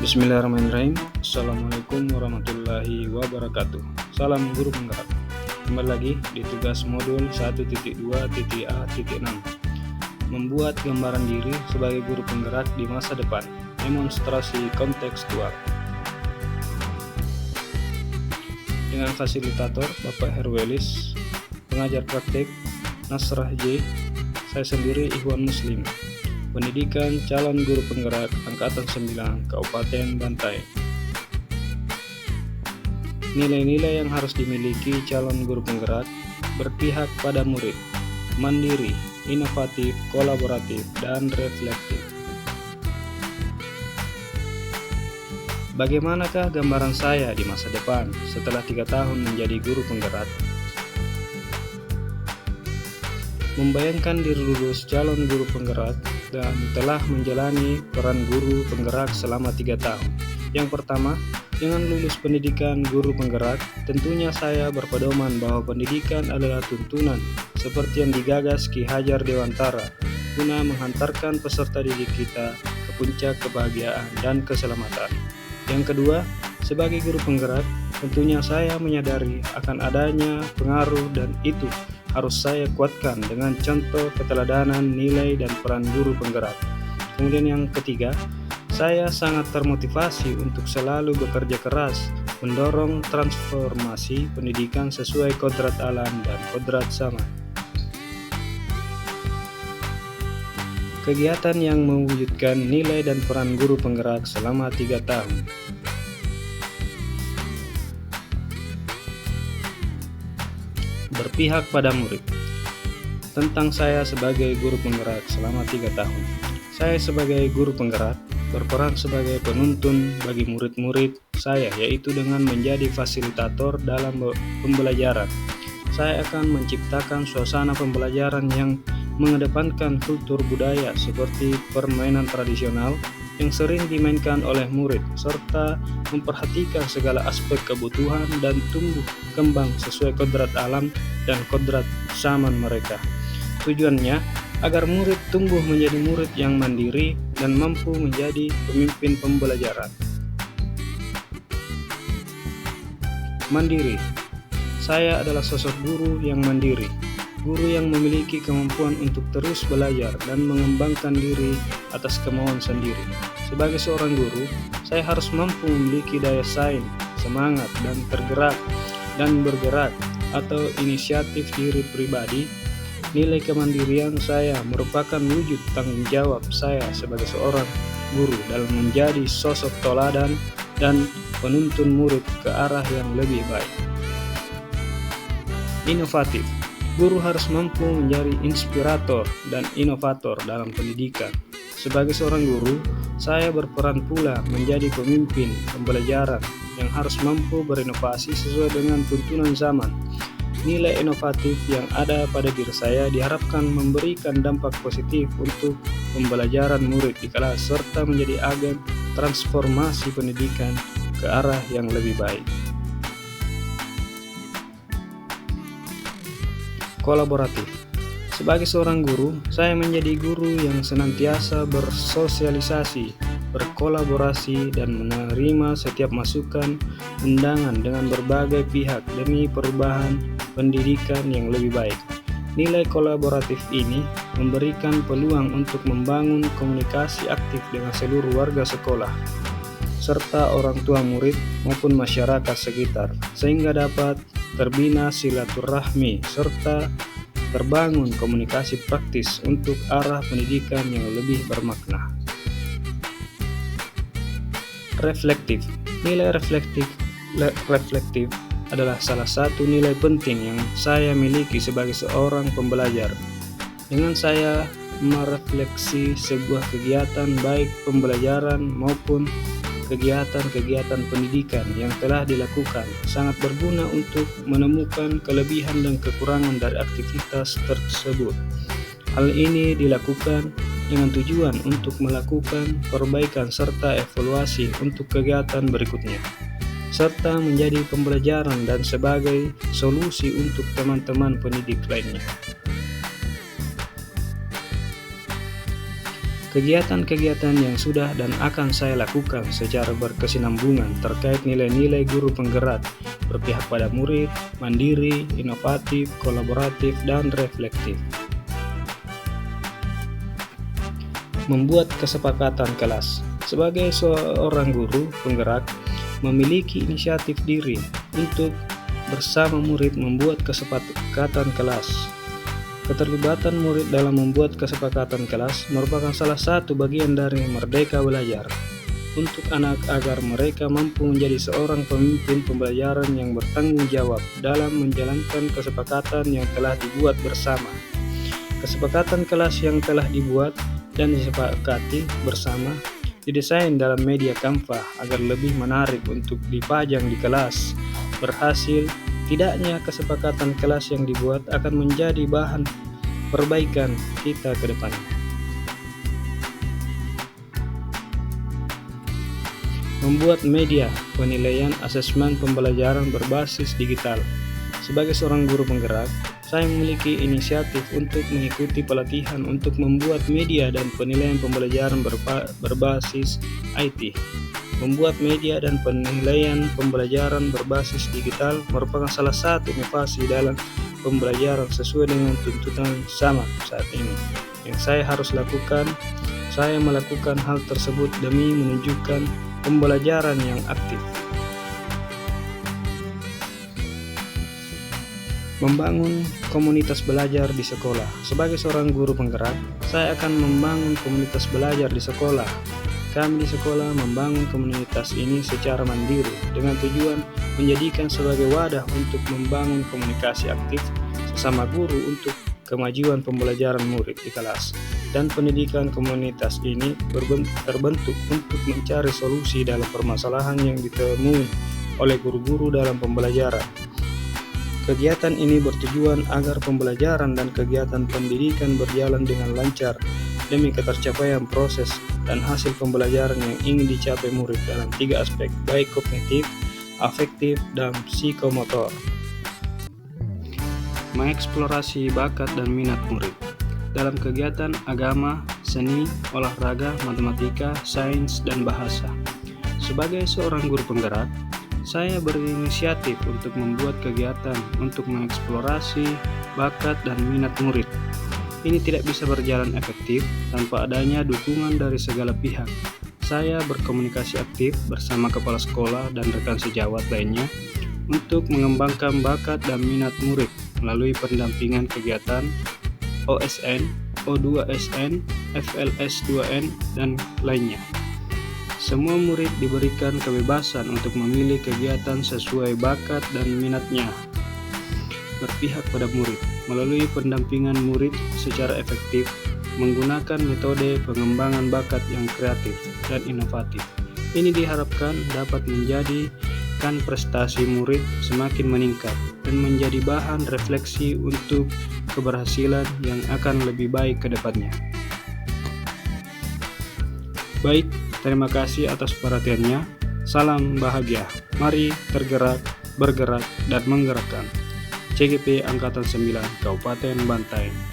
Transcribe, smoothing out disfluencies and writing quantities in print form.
Bismillahirrahmanirrahim. Assalamualaikum warahmatullahi wabarakatuh. Salam guru penggerak. Kembali lagi di tugas modul 1.2.a.6, membuat gambaran diri sebagai guru penggerak di masa depan. Demonstrasi kontekstual. Dengan fasilitator Bapak Herwelis, pengajar praktik Nasrah J, saya sendiri Ikhwan Muslim, Pendidikan Calon Guru Penggerak Angkatan 9 Kabupaten Bantai. Nilai-nilai yang harus dimiliki calon guru penggerak: berpihak pada murid, mandiri, inovatif, kolaboratif, dan reflektif. Bagaimanakah gambaran saya di masa depan setelah 3 tahun menjadi guru penggerak? Membayangkan diri lulus calon guru penggerak dan telah menjalani peran guru penggerak selama 3 tahun. Yang pertama, dengan lulus pendidikan guru penggerak, tentunya saya berpedoman bahwa pendidikan adalah tuntunan seperti yang digagas Ki Hajar Dewantara guna menghantarkan peserta didik kita ke puncak kebahagiaan dan keselamatan. Yang kedua, sebagai guru penggerak, tentunya saya menyadari akan adanya pengaruh dan itu harus saya kuatkan dengan contoh keteladanan, nilai, dan peran guru penggerak. Kemudian yang ketiga, saya sangat termotivasi untuk selalu bekerja keras, mendorong transformasi pendidikan sesuai kodrat alam dan kodrat zaman. Kegiatan yang mewujudkan nilai dan peran guru penggerak selama 3 tahun. Berpihak pada murid. Tentang saya sebagai guru penggerak selama 3 tahun. Saya sebagai guru penggerak berperan sebagai penuntun bagi murid-murid saya, yaitu dengan menjadi fasilitator dalam pembelajaran. Saya akan menciptakan suasana pembelajaran yang mengedepankan kultur budaya seperti permainan tradisional yang sering dimainkan oleh murid, serta memperhatikan segala aspek kebutuhan dan tumbuh kembang sesuai kodrat alam dan kodrat zaman mereka. Tujuannya agar murid tumbuh menjadi murid yang mandiri dan mampu menjadi pemimpin pembelajaran. Mandiri. Saya adalah sosok guru yang mandiri. Guru yang memiliki kemampuan untuk terus belajar dan mengembangkan diri atas kemauan sendiri. Sebagai seorang guru, saya harus mampu memiliki daya saing, semangat, dan tergerak dan bergerak atau inisiatif diri pribadi. Nilai kemandirian saya merupakan wujud tanggung jawab saya sebagai seorang guru dalam menjadi sosok teladan dan penuntun murid ke arah yang lebih baik. Inovatif. Guru harus mampu menjadi inspirator dan inovator dalam pendidikan. Sebagai seorang guru, saya berperan pula menjadi pemimpin pembelajaran yang harus mampu berinovasi sesuai dengan tuntunan zaman. Nilai inovatif yang ada pada diri saya diharapkan memberikan dampak positif untuk pembelajaran murid di kelas serta menjadi agen transformasi pendidikan ke arah yang lebih baik. Kolaboratif. Sebagai seorang guru, saya menjadi guru yang senantiasa bersosialisasi, berkolaborasi, dan menerima setiap masukan, undangan dengan berbagai pihak demi perubahan pendidikan yang lebih baik. Nilai kolaboratif ini memberikan peluang untuk membangun komunikasi aktif dengan seluruh warga sekolah, serta orang tua murid maupun masyarakat sekitar, sehingga dapat terbina silaturahmi serta terbangun komunikasi praktis untuk arah pendidikan yang lebih bermakna. Reflektif. Nilai reflektif adalah salah satu nilai penting yang saya miliki sebagai seorang pembelajar. Dengan saya merefleksi sebuah kegiatan baik pembelajaran maupun kegiatan-kegiatan pendidikan yang telah dilakukan sangat berguna untuk menemukan kelebihan dan kekurangan dari aktivitas tersebut. Hal ini dilakukan dengan tujuan untuk melakukan perbaikan serta evaluasi untuk kegiatan berikutnya, serta menjadi pembelajaran dan sebagai solusi untuk teman-teman pendidik lainnya. Kegiatan-kegiatan yang sudah dan akan saya lakukan secara berkesinambungan terkait nilai-nilai guru penggerak, berpihak pada murid, mandiri, inovatif, kolaboratif, dan reflektif. Membuat kesepakatan kelas. Sebagai seorang guru penggerak, memiliki inisiatif diri untuk bersama murid membuat kesepakatan kelas. Keterlibatan murid dalam membuat kesepakatan kelas merupakan salah satu bagian dari Merdeka Belajar untuk anak agar mereka mampu menjadi seorang pemimpin pembelajaran yang bertanggung jawab dalam menjalankan kesepakatan yang telah dibuat bersama. Kesepakatan kelas yang telah dibuat dan disepakati bersama didesain dalam media Canva agar lebih menarik untuk dipajang di kelas. Berhasil tidaknya kesepakatan kelas yang dibuat akan menjadi bahan perbaikan kita ke depannya. Membuat media penilaian asesmen pembelajaran berbasis digital. Sebagai seorang guru penggerak, saya memiliki inisiatif untuk mengikuti pelatihan untuk membuat media dan penilaian pembelajaran berbasis IT. Membuat media dan penilaian pembelajaran berbasis digital merupakan salah satu inovasi dalam pembelajaran sesuai dengan tuntutan zaman saat ini. Yang saya harus lakukan, saya melakukan hal tersebut demi menunjukkan pembelajaran yang aktif. Membangun komunitas belajar di sekolah. Sebagai seorang guru penggerak, saya akan membangun komunitas belajar di sekolah. Kami di sekolah membangun komunitas ini secara mandiri dengan tujuan menjadikan sebagai wadah untuk membangun komunikasi aktif sesama guru untuk kemajuan pembelajaran murid di kelas. Dan pendidikan komunitas ini terbentuk untuk mencari solusi dalam permasalahan yang ditemui oleh guru-guru dalam pembelajaran. Kegiatan ini bertujuan agar pembelajaran dan kegiatan pendidikan berjalan dengan lancar demi ketercapaian proses dan hasil pembelajaran yang ingin dicapai murid dalam 3 aspek, baik kognitif, afektif, dan psikomotor. Mengeksplorasi bakat dan minat murid. Dalam kegiatan agama, seni, olahraga, matematika, sains, dan bahasa. Sebagai seorang guru penggerak, saya berinisiatif untuk membuat kegiatan untuk mengeksplorasi bakat dan minat murid. Ini tidak bisa berjalan efektif tanpa adanya dukungan dari segala pihak. Saya berkomunikasi aktif bersama kepala sekolah dan rekan sejawat lainnya untuk mengembangkan bakat dan minat murid melalui pendampingan kegiatan OSN, O2SN, FLS2N, dan lainnya. Semua murid diberikan kebebasan untuk memilih kegiatan sesuai bakat dan minatnya. Berpihak pada murid melalui pendampingan murid secara efektif menggunakan metode pengembangan bakat yang kreatif dan inovatif. Ini diharapkan dapat menjadikan prestasi murid semakin meningkat dan menjadi bahan refleksi untuk keberhasilan yang akan lebih baik ke depannya. Baik, terima kasih atas perhatiannya. Salam bahagia. Mari tergerak, bergerak, dan menggerakkan. CGP Angkatan 9 Kabupaten Bantaeng.